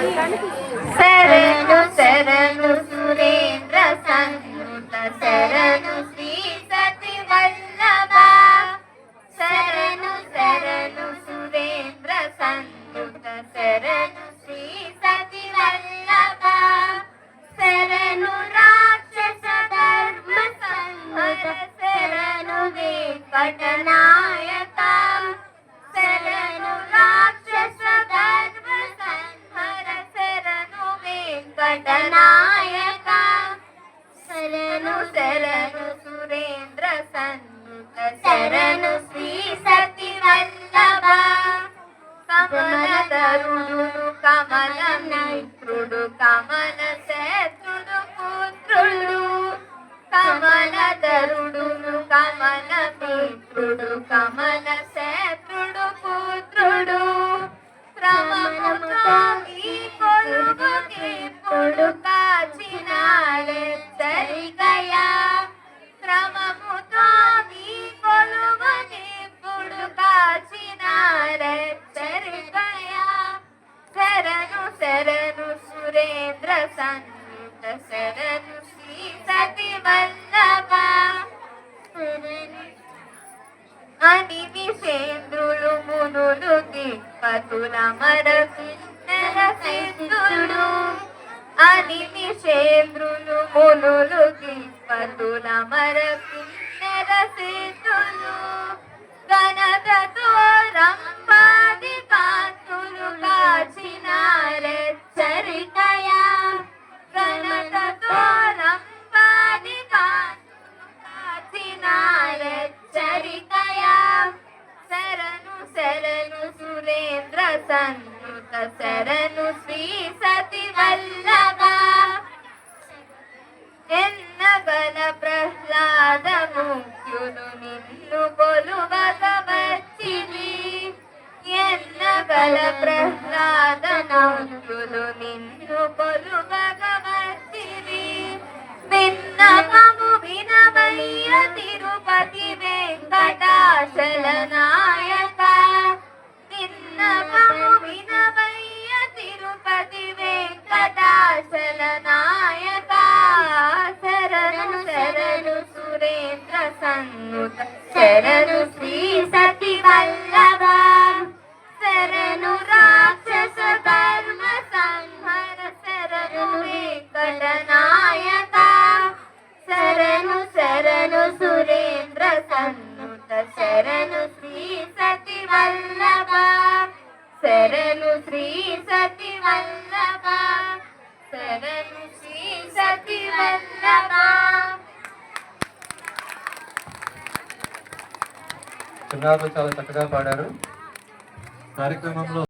శరణు శరణు సురేంద్ర సన్నుత శరణు శ్రీ సతి వల్లభ శరణు శరణు సురేంద్ర సన్నుత శరణు శ్రీ సతి వల్లభ శరణు రాక్షస ధర్మ సంహర శరణు వెంకటనాయక శరణు రాక్షస ధర్మ సంహర శరణు వెంకటనాయక శరణు శరణు సురేంద్ర సన్నుత శరణు శ్రీ సతి వల్లభ కమలధరుడు కమల మిత్రుడు కమల శత్రుడు పుత్రుడు కమలధరుడు కమల మిత్రుడు కమల శత్రుడు పుత్రుడు క్రమముతో ఈ కొలువుకిప్పుడు కాచినాడెచ్చరికయా క్రమముతో ఈ కొలువుకిప్పుడు కాచినాడెచ్చరికయా శరణు శరణు సురేంద్ర సన్నుత శరణు శ్రీ సతి వల్లభ అనిమిషేంద్రులు మునులు దిక్పతుల మరకిన్నెర సిద్ధులు అనిమిషేంద్రులు మునులు దిక్పతుల మరకిన్నెర సిద్ధులు గణతతో రంపాది కాంతులు కాచినారెచ్చరికయా గణతతో రంపాది కాంతులు కాచినారెచ్చరికయా శరణు శరణు సురేంద్ర సన్నుత శరణు శ్రీ సతి వల్లభ ఎన్నగల ప్రహ్లాద ముఖ్యులు నిన్ను కొలువగ వచ్చిరి ఎన్నగల ప్రహ్లాద ముఖ్యులు నిన్ను కొలువగ వచ్చిరి విన్నపము వినవయ్య తిరుపతి వెంకటాచల నాయక విన్నపము వినవయ్య తిరుపతి వెంకటాచల నాయక శరణు శరణు సురేంద్ర సన్నుత శరణు శ్రీ సతి వల్లభ శరణు రాక్షస ధర్మ సంహర శరణు వెంకటనాయక శరణు శరణు సురేంద్ర సన్నుత శరణు శ్రీ సతి వల్లభ శరణు శ్రీ సతి వల్లభ శరణు శ్రీ సతి వల్లభ. చిన్నారులు చాలా చక్కగా పాడారు. కార్యక్రమంలో